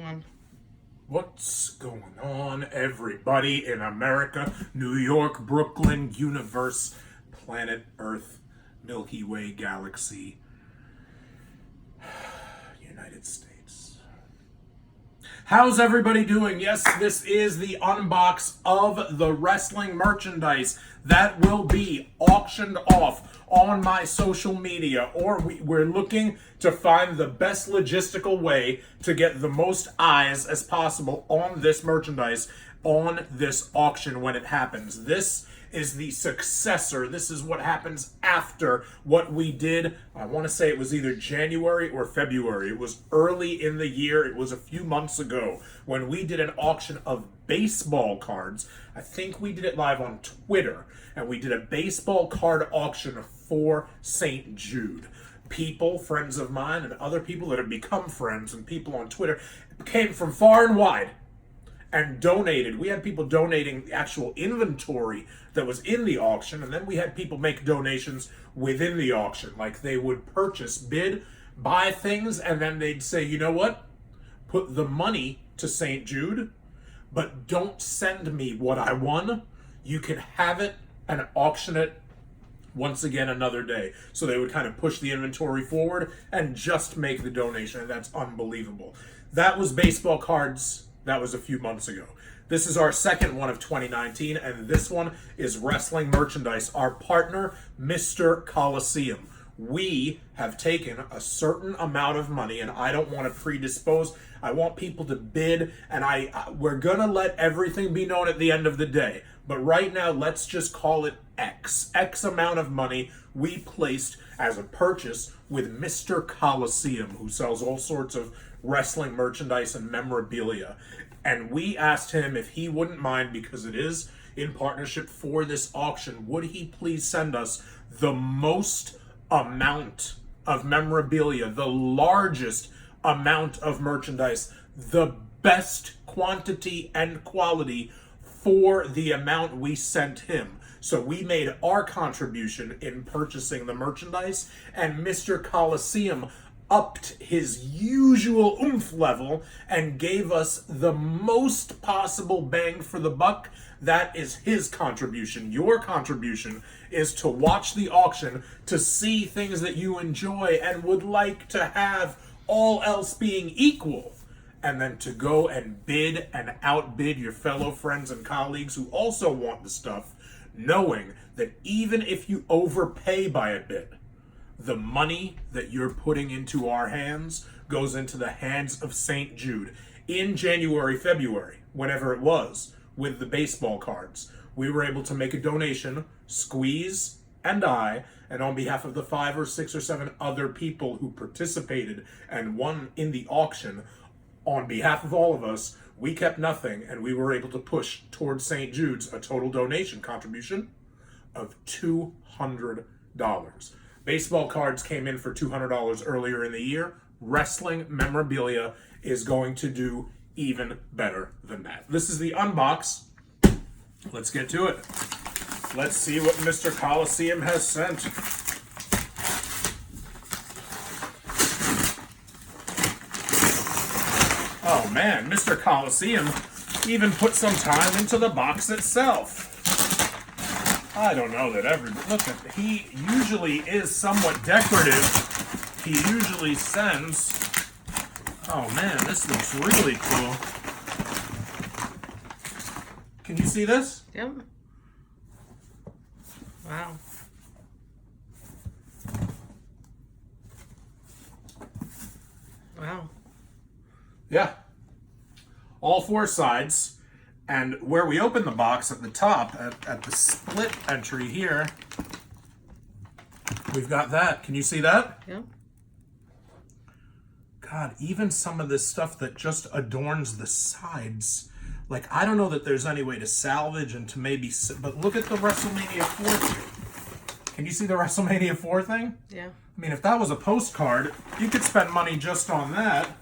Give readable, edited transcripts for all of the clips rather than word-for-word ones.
on? What's going on, everybody in America, New York, Brooklyn, universe, planet Earth, Milky Way galaxy, United States? How's everybody doing? Yes, this is the unbox of the wrestling merchandise that will be auctioned off on my social media, or we're looking to find the best logistical way to get the most eyes as possible on this merchandise on this auction when it happens. This is the successor. This is what happens after what we did. I want to say it was either January or February. It was early in the year. It was a few months ago when we did an auction of baseball cards. I think we did it live on Twitter, and we did a baseball card auction for St. Jude. People, friends of mine, and other people that have become friends, and people on Twitter came from far and wide and donated. We had people donating the actual inventory that was in the auction, and then we had people make donations within the auction. Like, they would purchase, bid, buy things, and then they'd say, you know what? Put the money to St. Jude, but don't send me what I won. You can have it and auction it once again another day. So they would kind of push the inventory forward and just make the donation, and that's unbelievable. That was baseball cards. That was a few months ago. This is our second one of 2019, and this one is wrestling merchandise. Our partner, Mr. Coliseum. We have taken a certain amount of money, and I don't want to predispose. I want people to bid, and we're going to let everything be known at the end of the day. But right now, let's just call it X. X amount of money we placed as a purchase with Mr. Coliseum, who sells all sorts of wrestling merchandise and memorabilia. And we asked him if he wouldn't mind, because it is in partnership for this auction, would he please send us the most amount of memorabilia, the largest amount of merchandise, the best quantity and quality for the amount we sent him. So we made our contribution in purchasing the merchandise, and Mr. Coliseum upped his usual oomph level and gave us the most possible bang for the buck. That is his contribution. Your contribution is to watch the auction, to see things that you enjoy and would like to have, all else being equal, and then to go and bid and outbid your fellow friends and colleagues who also want the stuff, knowing that even if you overpay by a bit, the money that you're putting into our hands goes into the hands of St. Jude. In January, February, whenever it was, with the baseball cards, we were able to make a donation, Squeeze and I, and on behalf of the 5 or 6 or 7 other people who participated and won in the auction, on behalf of all of us, we kept nothing, and we were able to push towards St. Jude's a total donation contribution of $200. Baseball cards came in for $200 earlier in the year. Wrestling memorabilia is going to do even better than that. This is the unbox. Let's get to it. Let's see what Mr. Coliseum has sent. Oh man, Mr. Coliseum even put some time into the box itself. I don't know that look at, he usually is somewhat decorative. He usually sends, oh man, this looks really cool. Can you see this? Yep. Wow. Wow. Yeah. All 4 sides. And where we open the box at the top, at the split entry here, we've got that. Can you see that? Yep. God, even some of this stuff that just adorns the sides. Like, I don't know that there's any way to salvage and to maybe, but look at the WrestleMania 4 thing. Can you see the WrestleMania 4 thing? Yeah. I mean, if that was a postcard, you could spend money just on that.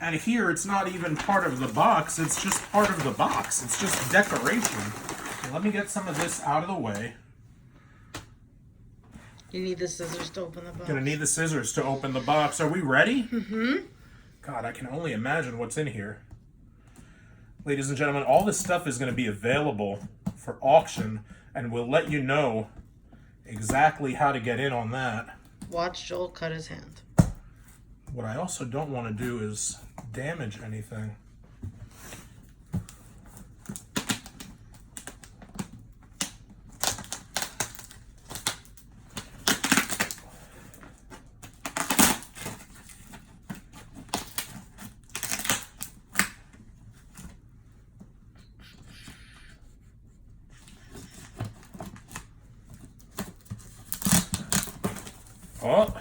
And here, it's not even part of the box. It's just part of the box. It's just decoration. Okay, let me get some of this out of the way. You need the scissors to open the box. Gonna need the scissors to open the box. Are we ready? Mm-hmm. God, I can only imagine what's in here. Ladies and gentlemen, all this stuff is going to be available for auction, and we'll let you know exactly how to get in on that. Watch Joel cut his hand. What I also don't want to do is damage anything. Oh.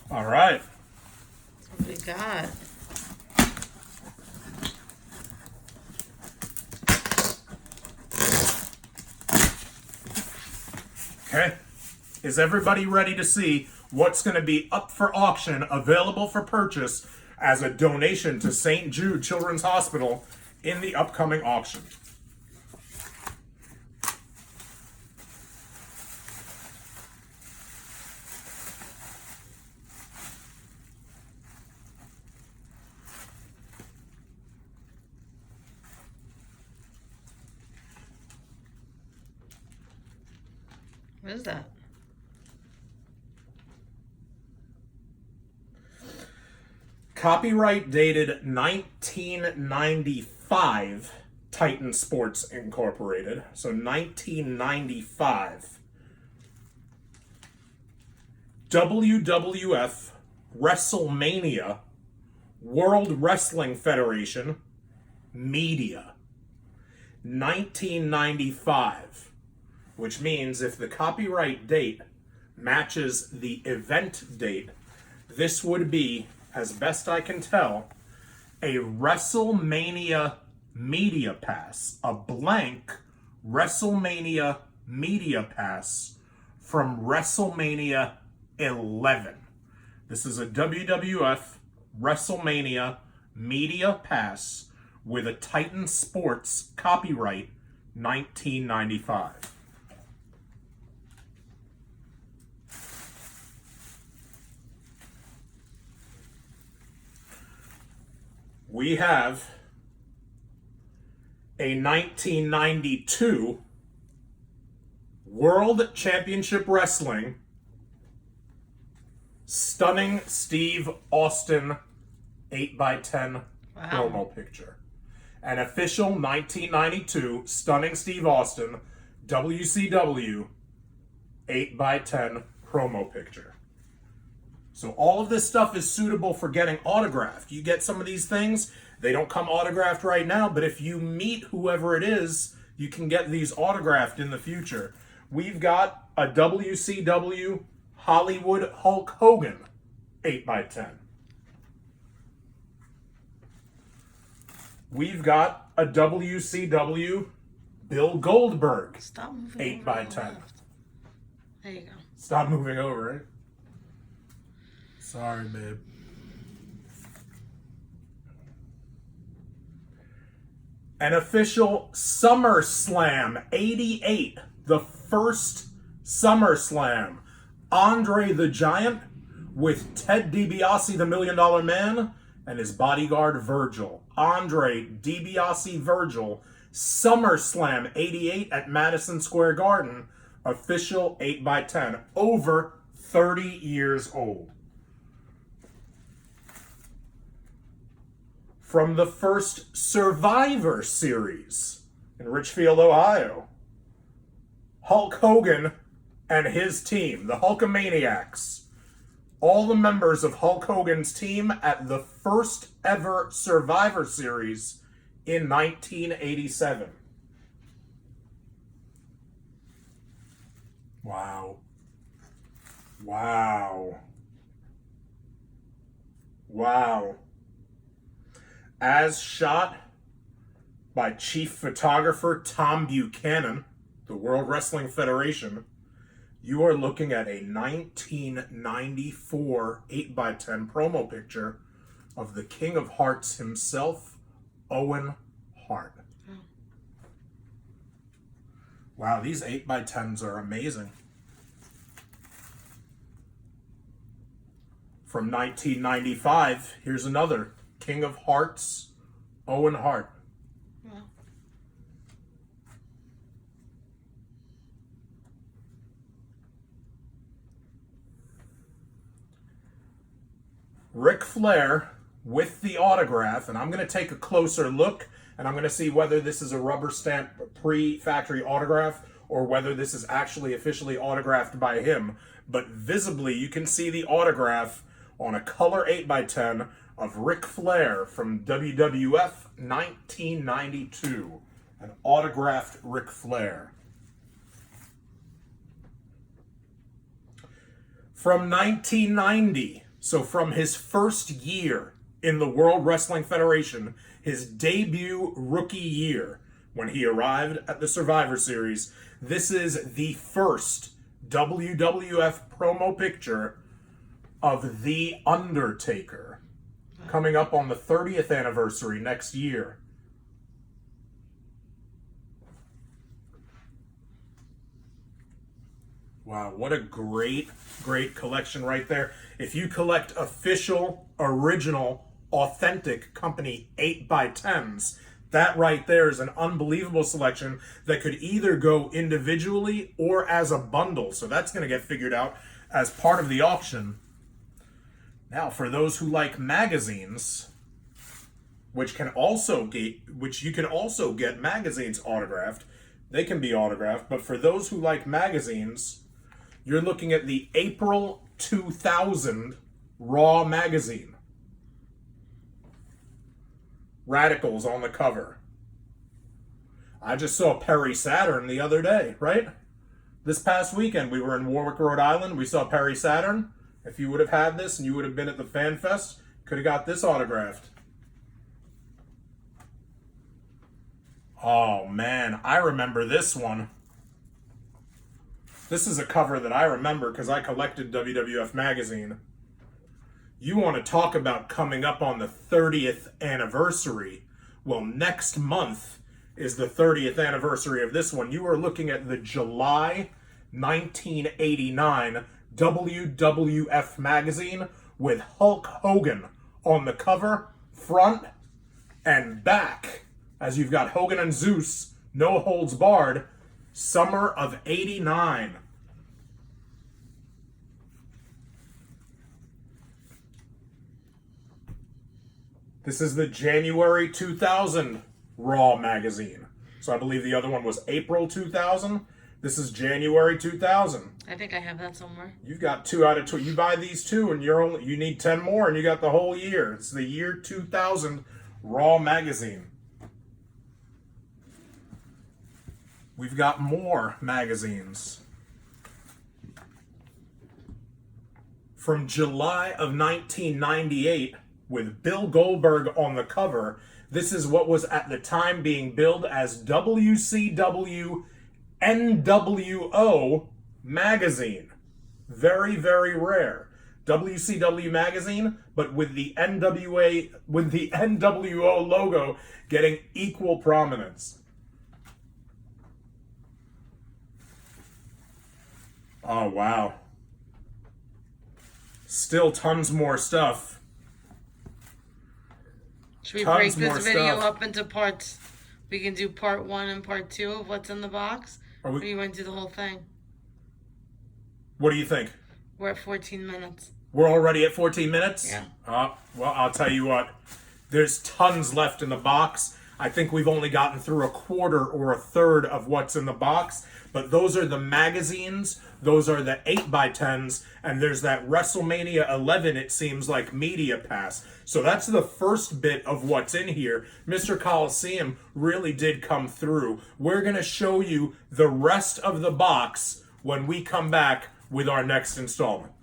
All right. That's what we got. Okay. Is everybody ready to see what's going to be up for auction, available for purchase as a donation to St. Jude Children's Hospital in the upcoming auction? What is that? Copyright dated 1995, Titan Sports Incorporated. So 1995. WWF WrestleMania World Wrestling Federation Media. 1995. Which means if the copyright date matches the event date, this would be, as best I can tell, a WrestleMania Media Pass, a blank WrestleMania Media Pass from WrestleMania 11. This is a WWF WrestleMania Media Pass with a Titan Sports copyright 1995. We have a 1992 World Championship Wrestling Stunning Steve Austin 8x10 promo picture. An official 1992 Stunning Steve Austin WCW 8x10 promo picture. So all of this stuff is suitable for getting autographed. You get some of these things, they don't come autographed right now, but if you meet whoever it is, you can get these autographed in the future. We've got a WCW Hollywood Hulk Hogan 8x10. We've got a WCW Bill Goldberg 8x10. There you go. Stop moving over, right? Sorry, babe. An official SummerSlam 88, the first SummerSlam. Andre the Giant with Ted DiBiase, the $1 Million Man, and his bodyguard Virgil. Andre DiBiase Virgil, SummerSlam 88 at Madison Square Garden, official 8x10, over 30 years old. From the first Survivor Series in Richfield, Ohio, Hulk Hogan and his team, the Hulkamaniacs, all the members of Hulk Hogan's team at the first ever Survivor Series in 1987. Wow. Wow. Wow. As shot by chief photographer Tom Buchanan, the World Wrestling Federation, you are looking at a 1994 8x10 promo picture of the King of Hearts himself, Owen Hart. Wow, these 8x10s are amazing. From 1995, here's another King of Hearts, Owen Hart. Wow. Ric Flair with the autograph, and I'm going to take a closer look, and I'm going to see whether this is a rubber stamp pre-factory autograph or whether this is actually officially autographed by him. But visibly, you can see the autograph on a color 8x10 of Ric Flair from WWF 1992. An autographed Ric Flair. From 1990, so from his first year in the World Wrestling Federation, his debut rookie year, when he arrived at the Survivor Series, this is the first WWF promo picture of The Undertaker, coming up on the 30th anniversary next year. Wow, what a great collection right there. If you collect official, original, authentic company 8x10s, that right there is an unbelievable selection that could either go individually or as a bundle. So that's going to get figured out as part of the auction. Now, for those who like magazines, which you can also get magazines autographed, they can be autographed. But for those who like magazines, you're looking at the April 2000 Raw magazine. Radicals on the cover. I just saw Perry Saturn the other day, right? This past weekend, we were in Warwick, Rhode Island. We saw Perry Saturn. If you would have had this and you would have been at the Fan Fest, could have got this autographed. Oh, man. I remember this one. This is a cover that I remember because I collected WWF Magazine. You want to talk about coming up on the 30th anniversary. Well, next month is the 30th anniversary of this one. You are looking at the July 1989 WWF Magazine with Hulk Hogan on the cover, front and back. As you've got Hogan and Zeus, no holds barred, summer of 89. This is the January 2000 Raw magazine. So I believe the other one was April 2000. This is January 2000. I think I have that somewhere. You've got 2 out of 2. You buy these 2 and you need 10 more and you got the whole year. It's the year 2000 Raw magazine. We've got more magazines. From July of 1998, with Bill Goldberg on the cover, this is what was at the time being billed as WCW NWO magazine. Very, very rare. WCW magazine, but with the NWO logo getting equal prominence. Oh, wow. Still tons more stuff. Should we break this video up into parts? We can do part 1 and part 2 of what's in the box. Or you want to do the whole thing? What do you think? We're at 14 minutes. We're already at 14 minutes? Yeah. Well, I'll tell you what. There's tons left in the box. I think we've only gotten through a quarter or a third of what's in the box. But those are the magazines. Those are the 8x10s. And there's that WrestleMania 11, it seems like, Media Pass. So that's the first bit of what's in here. Mr. Coliseum really did come through. We're going to show you the rest of the box when we come back with our next installment.